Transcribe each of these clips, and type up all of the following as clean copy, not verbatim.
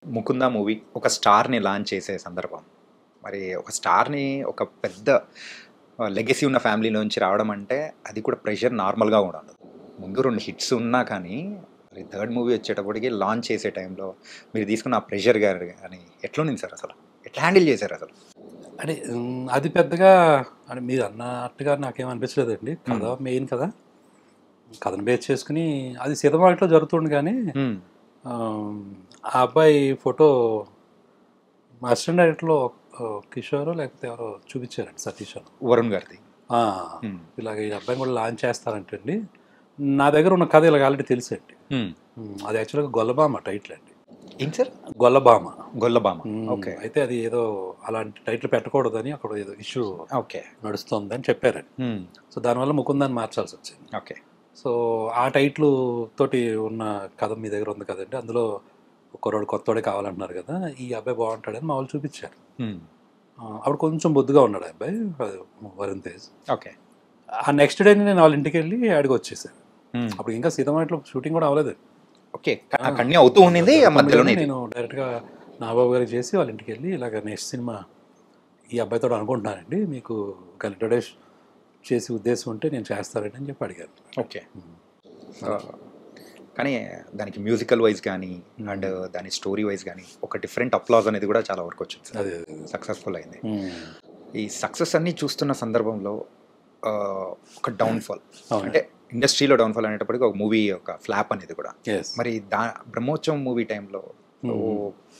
'Mukunda' movie ఒక స్టార్‌ని launch చేసే సందర్భం. మరి ఒక స్టార్‌ని ఒక పెద్ద లెగసీ ఉన్న ఫ్యామిలీలోంచి రావడం అంటే అది కూడా ప్రెషర్ నార్మల్‌గా కూడా ఉండదు. ముందు 2 హిట్స్ ఉన్నా కానీ మరి థర్డ్ మూవీ వచ్చేటప్పటికి లాంచ్ చేసే టైంలో మీరు తీసుకున్న ఆ ప్రెషర్ గాని ఎట్లుండింది సార్ అసలు? ఎట్లా హ్యాండిల్ చేశారసలు? అంటే అది పెద్దగా అంటే మీరు అన్నట్టుగా నాకేం అనిపించలేదండి. కథ మెయిన్ కదా! కథను బేస్ చేసుకొని అది సీతమ్మ జరుగుతుంది గానీ హ్మ్. ఆహ్, ఆ అబ్బాయి ఫోటో మా అసిస్టెంట్ డైరెక్టర్‌లో కిషోరో లేకపోతే ఎవరో చూపించారండి సతీషనో. వరుణ్ గారిది. ఆ! హ్మ్. ఇలాగ ఈ అబ్బాయిని కూడా లాంచ్ చేస్తారంటండి. నా దగ్గర ఉన్న కథ ఇలాగ ఆల్రెడీ తెలుసండి. హ్మ్. అది యాక్చువల్‌గా 'గొల్లభామ' టైటిల్ అండి. ఏంటి సార్? 'గొల్లభామ.' 'గొల్లభామ.' ఓకే. అయితే అది ఏదో అలాంటి టైటిల్ పెట్టకూడదని అక్కడ ఏదో ఇష్యూ ఓకే. నడుస్తోందని చెప్పారండి. హ్మ్. సో దానివల్ల ముకుందాన్ని మార్చాల్సొచ్చింది. ఓకే. సో ఆ టైటిల్ తోటి ఉన్న కథ మీ దగ్గర ఉంది కదండీ! అందులో కుర్రోడు కొత్తోడే కావాలంటున్నారు కదా! ఈ అబ్బాయి బాగుంటాడని మా వాళ్ళు చూపించారు. హ్మ్. అప్పుడు కొంచెం బొద్దుగా ఉన్నాడు ఆ అబ్బాయి వరుణ్ తేజ్. ఓకే. ఆ నెక్స్ట్ డేని నేను వాళ్ళ ఇంటికెళ్ళి అడిగి వచ్చేసాను. హ్మ్. అప్పుడు ఇంకా సీతమ్మలో షూటింగ్ కూడా అవ్వలేదు. ఓకే. కంటిన్యూ అవుతూ ఉండింది మధ్యలోనే ఇది. నేను డైరెక్ట్‌గా నాగబాబు గారికి చేసి వాళ్ళ ఇంటికెళ్ళి ఇలాగ నెక్స్ట్ సినిమా ఈ అబ్బాయితోటి అనుకుంటున్నానండి. మీకు ఒక ఇంట్రొడ్యూస్ చేసే ఉద్దేశం ఉంటే నేను చేస్తానండి అని చెప్పి అడిగాను. ఓకే. కానీ దానికి మ్యూజికల్ వైజ్ కానీ అండ్ దాని స్టోరీ వైజ్ కానీ ఒక డిఫరెంట్ అప్లాజ్ అనేది కూడా చాలా వరకు వచ్చింది సార్. అదే. సక్సెస్ఫుల్ అయింది. ఈ సక్సెస్ అన్ని చూస్తున్న సందర్భంలో ఒక డౌన్ఫాల్ అంటే ఇండస్ట్రీలో డౌన్ఫాల్ అనేటప్పటికి ఒక మూవీ ఒక ఫ్లాప్ అనేది కూడా యెస్. మరి బ్రహ్మోత్సవం మూవీ టైంలో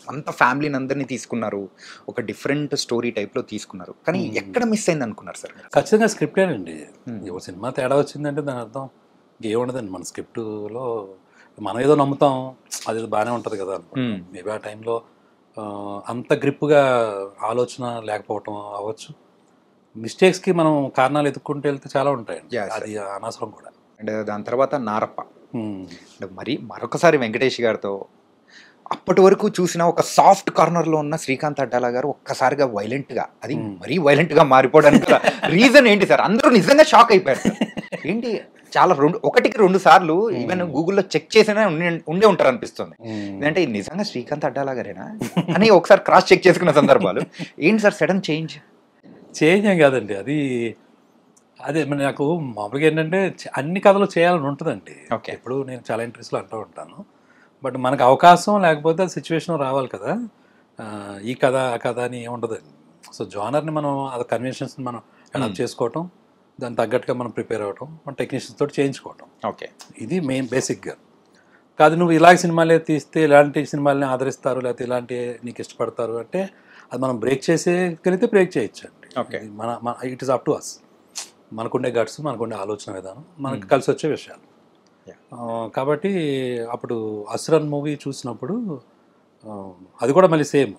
అంత ఫ్యామిలీని అందరినీ తీసుకున్నారు, ఒక డిఫరెంట్ స్టోరీ టైప్లో తీసుకున్నారు, కానీ ఎక్కడ మిస్ అయింది అనుకున్నారు సార్? ఖచ్చితంగా స్క్రిప్టేనండి. ఒక సినిమా తేడా వచ్చిందంటే దాని అర్థం ఇంకేముండదండి. మన స్క్రిప్టులో మనం ఏదో నమ్ముతాం, అదేదో బాగానే ఉంటుంది కదా అనుకుంటాం. మేబీ ఆ టైంలో అంత గ్రిప్గా ఆలోచన లేకపోవటం అవ్వచ్చు. మిస్టేక్స్కి మనం కారణాలు ఎత్తుక్కుంటూ వెళ్తే చాలా ఉంటాయండి. Yes, అది అనవసరం కూడా. అండ్ దాని తర్వాత నారప్ప, అంటే మరి మరొకసారి వెంకటేష్ గారితో అప్పటి వరకు చూసిన ఒక సాఫ్ట్ కార్నర్లో ఉన్న శ్రీకాంత్ అడ్డాల గారు ఒక్కసారిగా వైలెంట్గా, అది మరీ వైలెంట్గా మారిపోవడానికి రీజన్ ఏంటి సార్? అందరూ నిజంగా షాక్ అయిపోయారు సార్. ఏంటి చాలా ఒకటికి 2 సార్లు ఈవెన్ గూగుల్లో చెక్ చేసినా ఉండే ఉంటారు అనిపిస్తుంది. ఎందుకంటే ఇది నిజంగా శ్రీకాంత్ అడ్డాల గారేనా అని ఒకసారి క్రాస్ చెక్ చేసుకున్న సందర్భాలు ఏంటి సార్ సడన్ చేంజ్? చేంజ్ ఏం కాదండి. అదే మరి నాకు మామూలుగా ఏంటంటే అన్ని కథలు చేయాలని ఉంటుందండి. ఓకే. ఎప్పుడు నేను చాలా ఇంట్రెస్ట్లో అంటూ ఉంటాను. బట్ మనకు అవకాశం లేకపోతే సిచ్యువేషన్ రావాలి కదా. ఈ కథ ఆ కథ అని ఏముండదండి. సో జానర్ని మనం అది కన్వెన్షన్స్ని మనం అడాప్ట్ చేసుకోవటం, దానికి తగ్గట్టుగా మనం ప్రిపేర్ అవ్వటం, మన టెక్నీషియన్స్ తోటి చేయించుకోవటం, ఓకే, ఇది మెయిన్ బేసిక్గా. కాదు నువ్వు ఇలాంటి సినిమాలే తీస్తే ఇలాంటి సినిమాలని ఆదరిస్తారు, లేకపోతే ఇలాంటి నీకు ఇష్టపడతారు అంటే అది మనం బ్రేక్ చేసేగలిగితే బ్రేక్ చేయొచ్చు అండి. ఓకే. మన it is up to us. మనకుండే గట్స్, మనకుండే ఆలోచన విధానం, మనకు కలిసి వచ్చే విషయాలు. కాబట్టి అప్పుడు అసురన్ మూవీ చూసినప్పుడు అది కూడా మళ్ళీ సేమ్.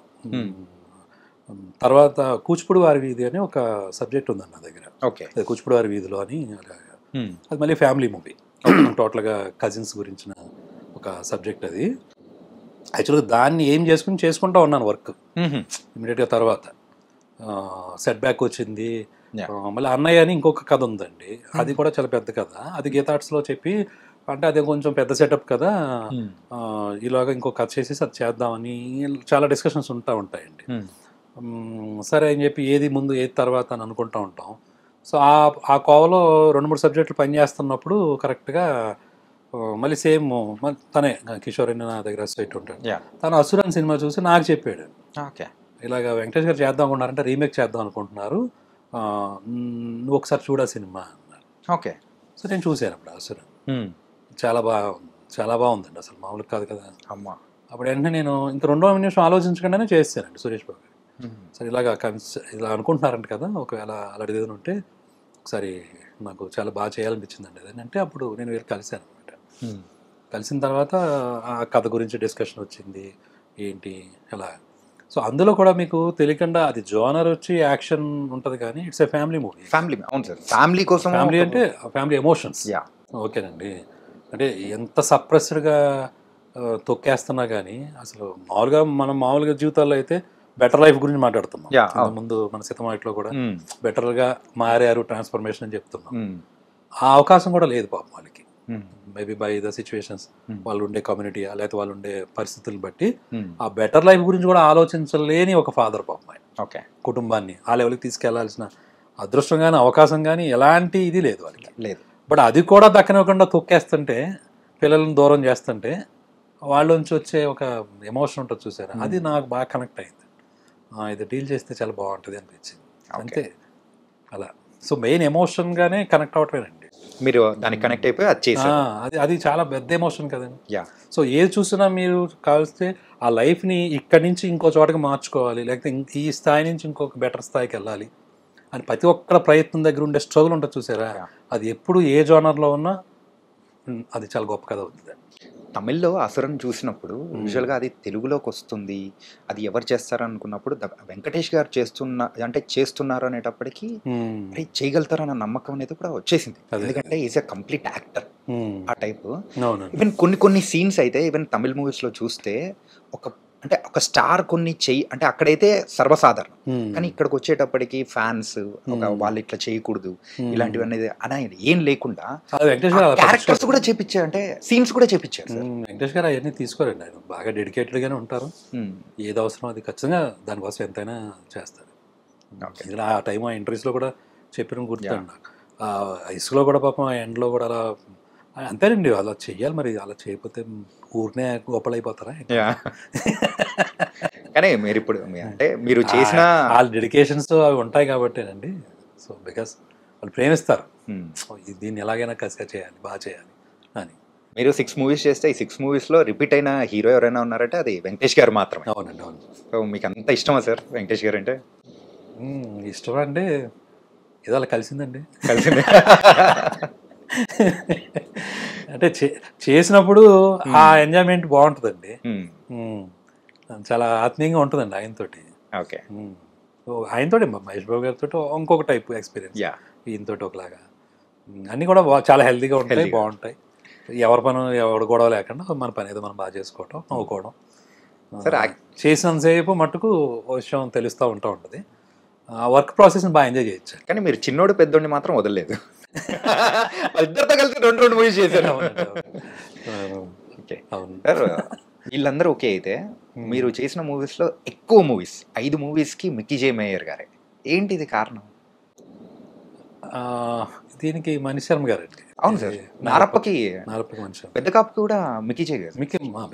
తర్వాత కూచిపూడి వారి వీధి అని ఒక సబ్జెక్ట్ ఉందండి నా దగ్గర. ఓకే. కూచిపూడి వారి వీధిలో అని అలాగా. అది మళ్ళీ ఫ్యామిలీ మూవీ. టోటల్గా కజిన్స్ గురించిన ఒక సబ్జెక్ట్ అది. యాక్చువల్గా దాన్ని ఏం చేసుకుంటూ ఉన్నాను వర్క్ ఇమీడియట్గా. తర్వాత సెట్ బ్యాక్ వచ్చింది. మళ్ళీ అన్నయ్య అని ఇంకొక కథ ఉందండి. అది కూడా చాలా పెద్ద కథ. అది గీతార్ట్స్లో చెప్పి, అంటే అది కొంచెం పెద్ద సెటప్ కదా, ఇలాగా ఇంకో కథ చేసేసి అది చేద్దామని చాలా డిస్కషన్స్ ఉంటాయండి. సరే అని చెప్పి ఏది ముందు ఏది తర్వాత అని అనుకుంటూ ఉంటాం. సో ఆ కోవలో 2-3 సబ్జెక్టులు పనిచేస్తున్నప్పుడు కరెక్ట్గా మళ్ళీ సేమ్ తనే కిషోర్ అని నా దగ్గర అసోసియేట్ ఉంటాడు. తను అసురన్ సినిమా చూసి నాకు చెప్పాడు, ఓకే, ఇలాగ వెంకటేష్ గారు చేద్దాం అనుకుంటున్నారంటే రీమేక్ చేద్దాం అనుకుంటున్నారు, నువ్వు ఒకసారి చూడ సినిమా అన్నారు. ఓకే. సో నేను చూశాను అప్పుడు అసురన్. చాలా బాగుందండి, అసలు మామూలు కాదు కదా అమ్మా. అప్పుడు వెంటనే నేను ఇంక 2వ నిమిషం ఆలోచించకుండానే చేస్తానండి సురేష్ బాబు గారు. సరే ఇలా అనుకుంటున్నారంట కదా, ఒకవేళ అలాంటిది ఏదైనా ఉంటే ఒకసారి నాకు చాలా బాగా చేయాలనిపించిందండి అది అంటే అప్పుడు నేను వీళ్ళు కలిశాను అనమాట. కలిసిన తర్వాత ఆ కథ గురించి డిస్కషన్ వచ్చింది ఏంటి అలా. సో అందులో కూడా మీకు తెలియకుండా అది జోనర్ వచ్చి యాక్షన్ ఉంటుంది కానీ it's a family movie. Family, అవును సార్, ఫ్యామిలీ కోసం. ఫ్యామిలీ అంటే ఫ్యామిలీ ఎమోషన్స్. ఓకేనండి. అంటే ఎంత సప్రెస్డ్గా తొక్కేస్తున్నా కానీ అసలు మామూలుగా జీవితాల్లో అయితే బెటర్ లైఫ్ గురించి మాట్లాడుతున్నాం. ముందు మన సీతమ్మ కూడా బెటర్గా మారారు, ట్రాన్స్ఫర్మేషన్ అని చెప్తున్నాం. ఆ అవకాశం కూడా లేదు పాపం వాళ్ళకి. మేబీ బై ద సిచ్యువేషన్స్, వాళ్ళు ఉండే కమ్యూనిటీ లేకపోతే వాళ్ళు ఉండే పరిస్థితులను బట్టి Hmm. ఆ బెటర్ లైఫ్ గురించి కూడా ఆలోచించలేని ఒక ఫాదర్ పాపం ఆయన. ఓకే. కుటుంబాన్ని ఆ లెవెల్కి తీసుకెళ్లాల్సిన అదృష్టం కానీ అవకాశం కానీ ఎలాంటి ఇది లేదు వాళ్ళకి. లేదు. బట్ అది కూడా దక్కనివ్వకుండా తొక్కేస్తుంటే, పిల్లల్ని దూరం చేస్తుంటే వాళ్ళ నుంచి వచ్చే ఒక ఎమోషన్ ఉంటుంది చూసారా, అది నాకు బాగా కనెక్ట్ అయింది. ఇది డీల్ చేస్తే చాలా బాగుంటుంది అనిపించింది అంతే అలా. సో మెయిన్ ఎమోషన్గానే కనెక్ట్ అవటమేనండి. మీరు దానికి కనెక్ట్ అయిపోయి అది చేశారు. అది చాలా పెద్ద ఎమోషన్ కదండి. యా. సో ఏది చూసినా మీరు కావలిస్తే ఆ లైఫ్ని ఇక్కడి నుంచి ఇంకో చోటకి మార్చుకోవాలి, లేకపోతే ఈ స్థాయి నుంచి ఇంకొక బెటర్ స్థాయికి వెళ్ళాలి అని ప్రతి ఒక్కరి ప్రయత్నం దగ్గర ఉండే స్ట్రగుల్ ఉంటుంది చూసారా, అది ఎప్పుడు ఏ జోనర్లో ఉన్నా అది చాలా గొప్ప కథ అవుతుంది. తమిళ్లో అసురన్ చూసినప్పుడు యూజువల్గా అది తెలుగులోకి వస్తుంది, అది ఎవరు చేస్తారు అనుకున్నప్పుడు వెంకటేష్ గారు చేస్తున్నారు అనేటప్పటికీ చేయగలుగుతారన్న నమ్మకం అనేది కూడా వచ్చేసింది. ఎందుకంటే ఈజ్ ఎ కంప్లీట్ యాక్టర్ ఆ టైప్. ఈవెన్ కొన్ని సీన్స్ అయితే ఈవెన్ తమిళ్ మూవీస్ లో చూస్తే ఒక స్టార్ కొన్ని అంటే అక్కడైతే సర్వసాధారణం, కానీ ఇక్కడికి వచ్చేటప్పటికి ఫ్యాన్స్ వాళ్ళు ఇట్లా చేయకూడదు ఇలాంటివి అనేది ఏం లేకుండా క్యారెక్టర్స్ కూడా చేపించారు, అంటే సీన్స్ కూడా చేపించారు. వెంకటేష్ గారు అవన్నీ తీసుకోరండి, ఆయన బాగా డెడికేటెడ్ గానే ఉంటారు. ఏది అవసరం అది ఖచ్చితంగా దానికోసం ఎంతైనా చేస్తారు. ఆ టైం ఆ ఇంటర్వ్యూస్ లో కూడా చెప్పిన గుర్తుండి, ఆ ఇసుకలో కూడా పాపం ఆ ఎండ్లో కూడా అలా అంతేనండి, అలా చెయ్యాలి. మరి అలా చేయకపోతే ఊరినే గొప్పలైపోతారా? కానీ మీరు ఇప్పుడు అంటే మీరు చేసిన వాళ్ళ డెడికేషన్స్ అవి ఉంటాయి కాబట్టేనండి. సో బికాస్ వాళ్ళు ప్రేమిస్తారు, దీన్ని ఎలాగైనా కసిగా చేయాలి, బాగా చేయాలి అని. మీరు 6 మూవీస్ చేస్తే ఈ 6 మూవీస్లో రిపీట్ అయిన హీరో ఎవరైనా ఉన్నారంటే అది వెంకటేష్ గారు మాత్రమే. అవునండి, అవును. సో మీకు అంత ఇష్టమా సార్ వెంకటేష్ గారు అంటే? ఇష్టం అంటే ఏదో అలా కలిసిందండి. అంటే చేసినప్పుడు ఆ ఎంజాయ్మెంట్ బాగుంటుందండి, చాలా ఆత్మీయంగా ఉంటుందండి ఆయనతోటి. ఓకే. ఆయనతోటి మహేష్ బాబు గారితో ఇంకొక టైప్ ఎక్స్పీరియన్స్, ఈయనతో ఒకలాగా అన్నీ కూడా చాలా హెల్తీగా ఉంటాయి, బాగుంటాయి. ఎవరి పని ఎవరు గొడవ లేకుండా మన పని ఏదో మనం బాగా చేసుకోవటం, నవ్వుకోవడం. చేసినంతసేపు మట్టుకు విషయం తెలుస్తూ ఉంటుంది. వర్క్ ప్రాసెస్ని బాగా ఎంజాయ్ చేయొచ్చు. కానీ మీరు చిన్నోడు పెద్దోడిని మాత్రం వదలలేదు, ఇద్దరితో కలిసి 2 మూవీస్ చేశారు. సార్ వీళ్ళందరూ ఓకే అయితే మీరు చేసిన మూవీస్లో ఎక్కువ మూవీస్ 5 మూవీస్కి మిక్కీ జే మేయర్ గారే, ఏంటి ఇది కారణం? దీనికి మణి శర్మ గారు అండి. అవును సార్. నారప్పకి మనిషి, పెద్ద కాపు కూడా మిక్కీ జే గారు.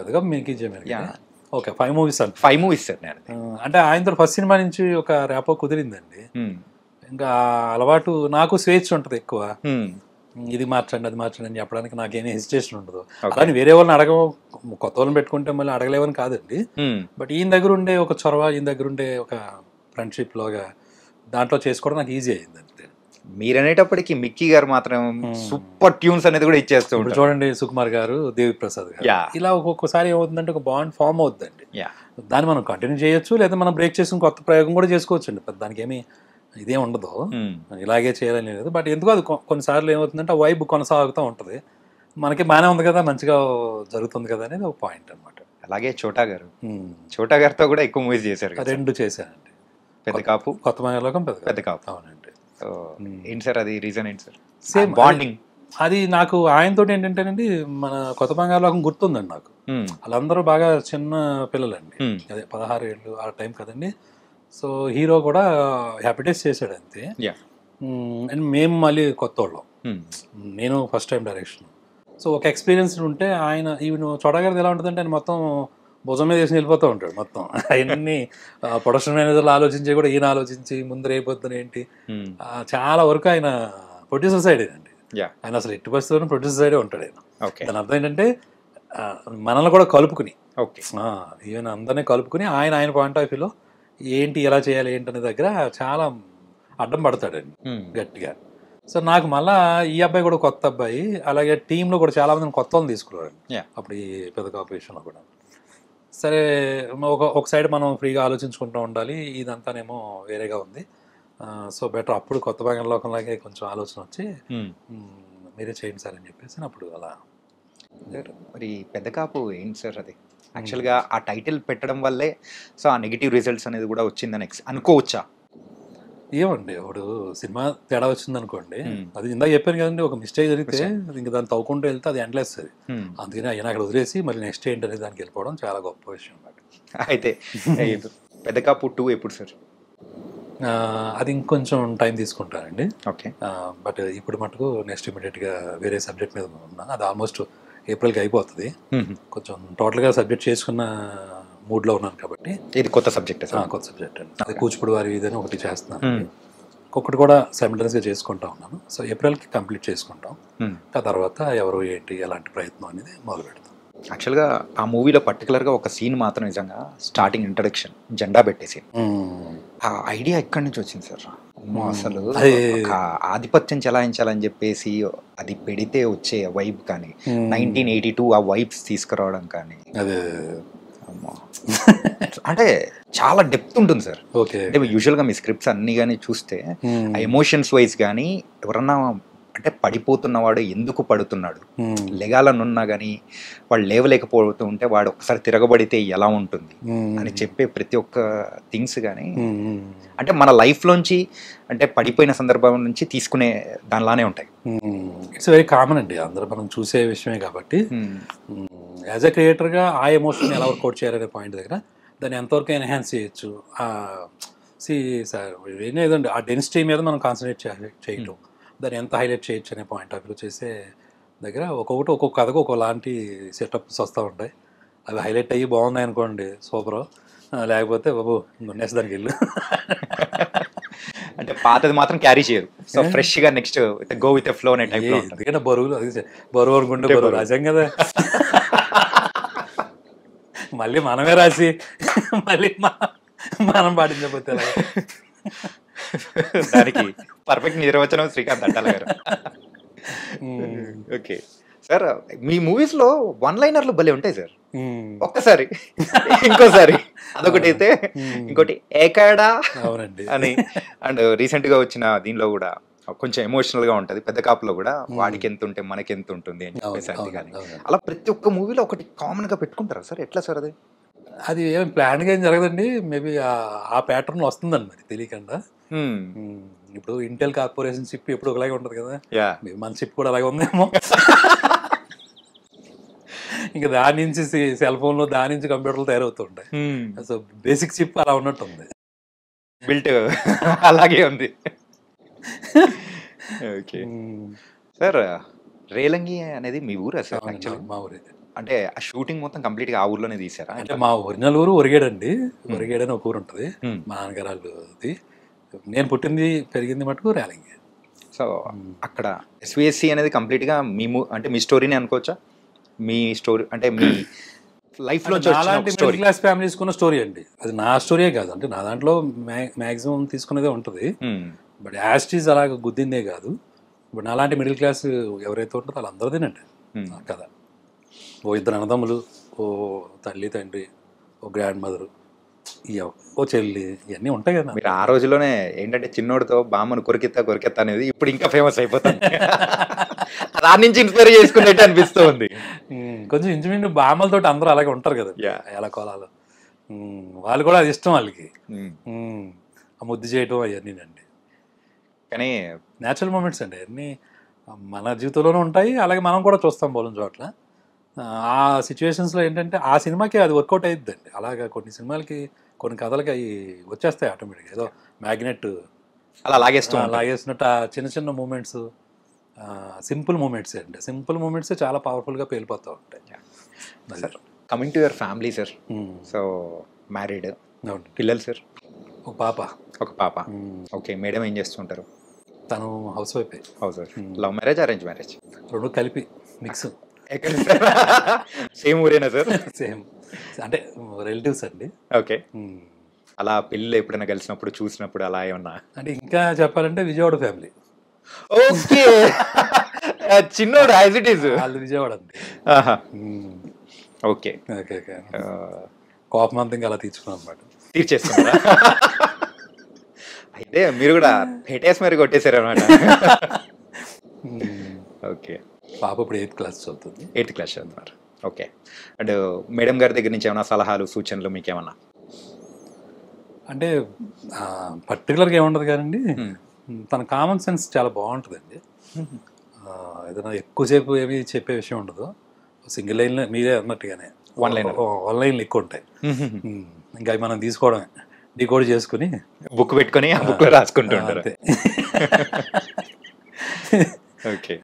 పెద్ద కాపు మిక్కీ జే మేయర్. ఓకే, 5 మూవీస్ అండి. 5 మూవీస్ సార్. అంటే ఆయనతో ఫస్ట్ సినిమా నుంచి ఒక ర్యాపో కుదిరిందండి. ఇంకా అలవాటు నాకు స్వేచ్ఛ ఉంటుంది ఎక్కువ, ఇది మార్చండి అది మార్చండి అని చెప్పడానికి నాకేమీ హెసిటేషన్ ఉండదు. అలానే వేరే వాళ్ళని కొత్త వాళ్ళని పెట్టుకుంటే మళ్ళీ అడగలేవని కాదండి. బట్ ఈయన దగ్గర ఉండే ఒక చొరవ, ఈయన దగ్గర ఉండే ఒక ఫ్రెండ్షిప్ లాగా దాంట్లో చేసుకోవడం నాకు ఈజీ అయింది అంతే. మీరు అనేటప్పటికి మిక్కీ గారు మాత్రం సూపర్ ట్యూన్స్ అనేది కూడా ఇచ్చేస్తూ ఉంటారు. చూడండి, సుకుమార్ గారు, దేవి ప్రసాద్ గారు, ఇలా ఒక్కొక్కసారి ఏమవుతుందంటే ఒక బాండ్ ఫామ్ అవుతుందండి. దాన్ని మనం కంటిన్యూ చేయొచ్చు, లేదా మనం బ్రేక్ చేసి కొత్త ప్రయోగం కూడా చేసుకోవచ్చు అండి. దానికి ఏమి ఇదేం ఉండదు, ఇలాగే చేయాలని లేదు. బట్ ఎందుకు అది కొన్నిసార్లు ఏమవుతుందంటే ఆ వైబ్ కొనసాగుతూ ఉంటుంది, మనకి బాగానే ఉంది కదా, మంచిగా జరుగుతుంది కదా అనేది ఒక పాయింట్ అనమాట. అలాగే చోటా గారితో కూడా ఎక్కువ మూవీస్ చేశారు. 2 చేశానండి, పెద్ద కాపు, కొత్త మంగళలోకం, పెద్ద కాపు. అవునండి. ఏంటి సార్ అది రీజన్ ఏంటి సార్? Same bonding. అది నాకు ఆయనతో ఏంటంటేనండి, మన కొత్త బంగాళలోకం గుర్తుందండి నాకు. వాళ్ళందరూ బాగా చిన్న పిల్లలండి, అదే 16 ఏళ్ళు ఆ టైం కదండి. సో హీరో కూడా హ్యాపీ డేస్ చేశాడు అంతే. అండ్ మేము మళ్ళీ కొత్త వాళ్ళం, నేను ఫస్ట్ టైం డైరెక్షన్. సో ఒక ఎక్స్పీరియన్స్ ఉంటే ఆయన ఈవెన్ చోటగారిది ఎలా ఉంటుందంటే ఆయన మొత్తం భుజం మీద వేసి వెళ్ళిపోతూ ఉంటాడు మొత్తం. అవన్నీ ప్రొడక్షన్ మేనేజర్లు ఆలోచించి కూడా ఈయన ఆలోచించి ముందర అయిపోతుంది ఏంటి, చాలా వరకు ఆయన ప్రొడ్యూసర్ సైడే అండి. ఆయన అసలు ఎట్టి పరిస్థితుల్లో ప్రొడ్యూసర్ సైడే ఉంటాడు ఆయన. దాని అర్థం ఏంటంటే మనల్ని కూడా కలుపుకుని, ఈవెన్ అందరినీ కలుపుకుని ఆయన పాయింట్ ఆఫ్ వ్యూలో ఏంటి ఎలా చేయాలి ఏంటి అనే దగ్గర చాలా అడ్డం పడతాడండి గట్టిగా. సో నాకు మళ్ళీ ఈ అబ్బాయి కూడా కొత్త అబ్బాయి, అలాగే టీంలో కూడా చాలా మందిని కొత్త వాళ్ళని తీసుకున్నారండి అప్పుడు ఈ పెద్ద కాంపిటీషన్లో కూడా. సరే ఒక సైడ్ మనం ఫ్రీగా ఆలోచించుకుంటూ ఉండాలి, ఇదంతానేమో వేరేగా ఉంది. సో బెటర్ అప్పుడు కొత్త భాగంలోకంలాగే కొంచెం ఆలోచన వచ్చి మీరే చేయండి సార్ అని చెప్పేసి అప్పుడు అలా. మరి పెద్ద కాపు ఏంటి సార్ అది? యాక్చువల్గా ఆ టైటిల్ పెట్టడం వల్లే సో ఆ నెగిటివ్ రిజల్ట్స్ అనేది కూడా వచ్చిందని అనుకోవచ్చా? ఏమండి ఇప్పుడు సినిమా తేడా వచ్చింది అనుకోండి, అది ఇందాక చెప్పాను కదండి, ఒక మిస్టేక్ జరిగితే ఇంకా దాన్ని తవ్వుకుంటూ వెళ్తే అది ఎండ్లెస్ అది. అందుకని ఆయన అక్కడ వదిలేసి మళ్ళీ నెక్స్ట్ ఏంటి అనేది దానికి వెళ్ళిపోవడం చాలా గొప్ప విషయం అన్నమాట. అయితే పెద్ద కాపు 2 ఎప్పుడు సార్? అది ఇంకొంచెం టైం తీసుకుంటానండి. ఓకే. బట్ ఇప్పుడు మటుకు నెక్స్ట్ ఇమీడియట్గా వేరే సబ్జెక్ట్ మీద ఉన్నా. అది ఆల్మోస్ట్ ఏప్రిల్కి అయిపోతుంది. కొంచెం టోటల్గా సబ్జెక్ట్ చేసుకున్న మూడ్లో ఉన్నాను కాబట్టి. ఇది కొత్త సబ్జెక్ట్ సార్? కొత్త సబ్జెక్ట్ అండి. అది కూచిపూడి వారి ఇదని ఒకటి చేస్తున్నాను, ఇంకొకటి కూడా సైమల్టేనియస్గా చేసుకుంటా ఉన్నాను. సో ఏప్రిల్కి కంప్లీట్ చేసుకుంటాం. ఆ తర్వాత ఎవరు ఏంటి ఎలాంటి ప్రయత్నం అనేది మొదలు పెడతాం. యాక్చువల్గా ఆ మూవీలో పర్టికులర్గా ఒక సీన్ మాత్రం నిజంగా స్టార్టింగ్ ఇంట్రడక్షన్ జెండా పెట్టేసి ఆ ఐడియా ఎక్కడి నుంచి వచ్చింది సార్? అసలు ఒక ఆధిపత్యం చెలాయించాలని చెప్పేసి అది పెడితే వచ్చే వైబ్ కానీ 1982 ఆ వైబ్స్ తీసుకురావడం కానీ అంటే చాలా డెప్త్ ఉంటుంది సార్. అంటే యూజువల్గా మీ స్క్రిప్ట్స్ అన్ని కానీ చూస్తే ఆ ఎమోషన్స్ వైజ్ కానీ ఎవరన్నా అంటే పడిపోతున్నవాడు ఎందుకు పడుతున్నాడు, లెగాలనున్నా కానీ వాడు లేవలేకపోతూ ఉంటే వాడు ఒకసారి తిరగబడితే ఎలా ఉంటుంది అని చెప్పే ప్రతి ఒక్క థింగ్స్ కానీ అంటే మన లైఫ్లోంచి అంటే పడిపోయిన సందర్భం నుంచి తీసుకునే దానిలానే ఉంటాయి. ఇట్స్ వెరీ కామన్ అండి, అందరూ మనం చూసే విషయమే కాబట్టి యాజ్ ఎ క్రియేటర్గా ఆ ఎమోషన్ ఎలా వర్కౌట్ చేయాలనే పాయింట్ దగ్గర దాన్ని ఎంతవరకు ఎన్హాన్స్ చేయొచ్చు. సార్ ఏం లేదండి, ఆ డెన్సిటీ మీద మనం కాన్సన్ట్రేట్ చేయటం, దాన్ని ఎంత హైలైట్ చేయొచ్చు అనే పాయింట్ ఆఫ్ వ్యూ చేసే దగ్గర ఒక్కొక్క కథకు ఒకలాంటి సెటప్స్ వస్తూ ఉంటాయి. అవి హైలైట్ అయ్యి బాగున్నాయి అనుకోండి సూపర్, లేకపోతే బాబు నెక్స్ట్ దానికి వెళ్ళు అంటే పాతది మాత్రం క్యారీ చేయరు. సో ఫ్రెష్ గా నెక్స్ట్ గో విత్ ఫ్లో అనే టైప్ లో. ఎందుకంటే బరువు అనుకుంటే బరువు రాసాం కదా, మళ్ళీ మనమే రాసి మళ్ళీ మనం పాటించకపోతే దానికి పర్ఫెక్ట్ నిర్వచనం శ్రీకాంత్ అట్టాల గారు. ఓకే సార్, మీ మూవీస్ లో వన్ లైనర్లు భలే ఉంటాయి సార్. ఒక్కసారి ఇంకోసారి అదొకటి అయితే ఇంకోటి ఏకాడా అని. అండ్ రీసెంట్ గా వచ్చిన దీనిలో కూడా కొంచెం ఎమోషనల్ గా ఉంటది, పెద్ద కాపులో కూడా వాడికి ఎంత ఉంటే మనకి ఎంత ఉంటుంది అని చెప్పేసి అది కానీ అలా ప్రతి ఒక్క మూవీలో ఒకటి కామన్ గా పెట్టుకుంటారా సార్? ఎట్లా సార్ అది? అది ఏం ప్లాన్గా ఏం జరగదండి, మేబీ ఆ ప్యాటర్న్ వస్తుందండి మరి తెలియకుండా. ఇప్పుడు ఇంటెల్ కార్పొరేషన్ చిప్ ఎప్పుడు ఒకలాగే ఉంటుంది కదా, మన చిప్ కూడా అలాగే ఉందేమో. ఇంకా దాని నుంచి సెల్ ఫోన్లో, దాని నుంచి కంప్యూటర్లు తయారవుతుంటాయి. సో బేసిక్ చిప్ అలా ఉన్నట్టు ఉంది, బిల్ట్ అలాగే ఉంది. ఓకే సార్, రేలంగి అనేది మీ ఊరు సార్? మా ఊరే. అంటే ఆ షూటింగ్ మొత్తం కంప్లీట్ గా ఆ ఊర్లోనే తీసారా? అంటే మా ఒరిజినల్ ఊరు ఒరిగేడండి, ఒరిగేడని ఒక ఊరు ఉంటుంది మా నాన్నగారాలది. నేను పుట్టింది పెరిగింది మటుకు రేలంగి. సో అక్కడ ఎస్విఎస్సి అనేది కంప్లీట్ గా అంటే మీ స్టోరీని అనుకోవచ్చా? మీ స్టోరీ అంటే మీ లైఫ్ లో మిడిల్ క్లాస్ ఫ్యామిలీ తీసుకున్న స్టోరీ అండి. అది నా స్టోరీయే కాదు, అంటే నా దాంట్లో మ్యాక్సిమం తీసుకునేదే ఉంటుంది. బట్ యాస్టీజ్ అలాగ గుద్దిందే కాదు. ఇప్పుడు నాలాంటి మిడిల్ క్లాస్ ఎవరైతే ఉంటారో వాళ్ళందరిదేనండి కదా. ఓ ఇద్దరు అన్నదమ్ములు, ఓ తల్లి తండ్రి, ఓ గ్రాండ్ మదరు, ఓ చెల్లి, ఇవన్నీ ఉంటాయి కదా. మీరు ఆ రోజులోనే ఏంటంటే చిన్నోడితో బామ్మను కొరికెత్తా అనేది ఇప్పుడు ఇంకా ఫేమస్ అయిపోతుంది. దాని నుంచి ఇన్స్పైర్ చేసుకున్నట్టు అనిపిస్తూ ఉంది. కొంచెం ఇంచుమించు బామ్మలతో అందరూ అలాగే ఉంటారు కదా, ఎలా కోలాలు. వాళ్ళు కూడా అది ఇష్టం వాళ్ళకి, ఆ ముద్దు చేయటం అవన్నీ అండి. కానీ న్యాచురల్ మూమెంట్స్ అండి అన్నీ మన జీవితంలోనే ఉంటాయి, అలాగే మనం కూడా చూస్తాం బోలం చోట్ల. ఆ సిచ్యువేషన్స్లో ఏంటంటే ఆ సినిమాకి అది వర్కౌట్ అయ్యిద్దండి. అలాగా కొన్ని సినిమాలకి, కొన్ని కథలకి అవి వచ్చేస్తాయి ఆటోమేటిక్గా, ఏదో మ్యాగ్నెట్ అలా లాగేసినట్టు. ఆ చిన్న చిన్న మూమెంట్స్, సింపుల్ మూమెంట్స్ అండి, సింపుల్ మూమెంట్స్ చాలా పవర్ఫుల్గా పేలిపోతూ ఉంటాయి. Sir coming to your family sir, so married, పిల్లలు సార్? ఒక పాప. ఓకే, మేడం ఏం చేస్తుంటారు? తను housewife. Love marriage, arrange marriage? రెండు కలిపి మిక్స్. సేమ్ ఊరేనా సార్? సేమ్, అంటే రిలేటివ్స్ అండి. ఓకే, అలా పెళ్ళిలో ఎప్పుడైనా కలిసినప్పుడు చూసినప్పుడు అలా ఏమన్నా? అంటే ఇంకా చెప్పాలంటే విజయవాడ ఫ్యామిలీ. ఓకే, చిన్నోడు యాజ్ ఇట్ ఈజ్ వాళ్ళు విజయవాడ అండి. ఓకే ఓకే ఓకే, కోపం అంతా ఇంకా అలా తీర్చుకున్నాం అన్నమాట. తీర్చేసుకున్నారా? అయితే మీరు కూడా హెటేస్ మరి కొట్టేశారు అనమాట. ఓకే, పాప ఇప్పుడు 8th క్లాస్ చదువుతుంది. 8th క్లాస్ చదువుతున్నారు. ఓకే, అండ్ మేడం గారి దగ్గర నుంచి ఏమైనా సలహాలు, సూచనలు మీకు ఏమన్నా? అంటే పర్టికులర్గా ఏముండదు కానండి, తన కామన్ సెన్స్ చాలా బాగుంటుందండి. ఏదైనా ఎక్కువసేపు ఏమి చెప్పే విషయం ఉండదు. సింగిల్ లైన్లో మీరే అన్నట్టుగానే వన్ లైన్లు ఎక్కువ ఉంటాయి. ఇంకా అవి మనం తీసుకోవడమే, డీకోడ్ చేసుకుని బుక్ పెట్టుకొని ఆ బుక్లో రాసుకుంటూ ఉంటారు. అంతే.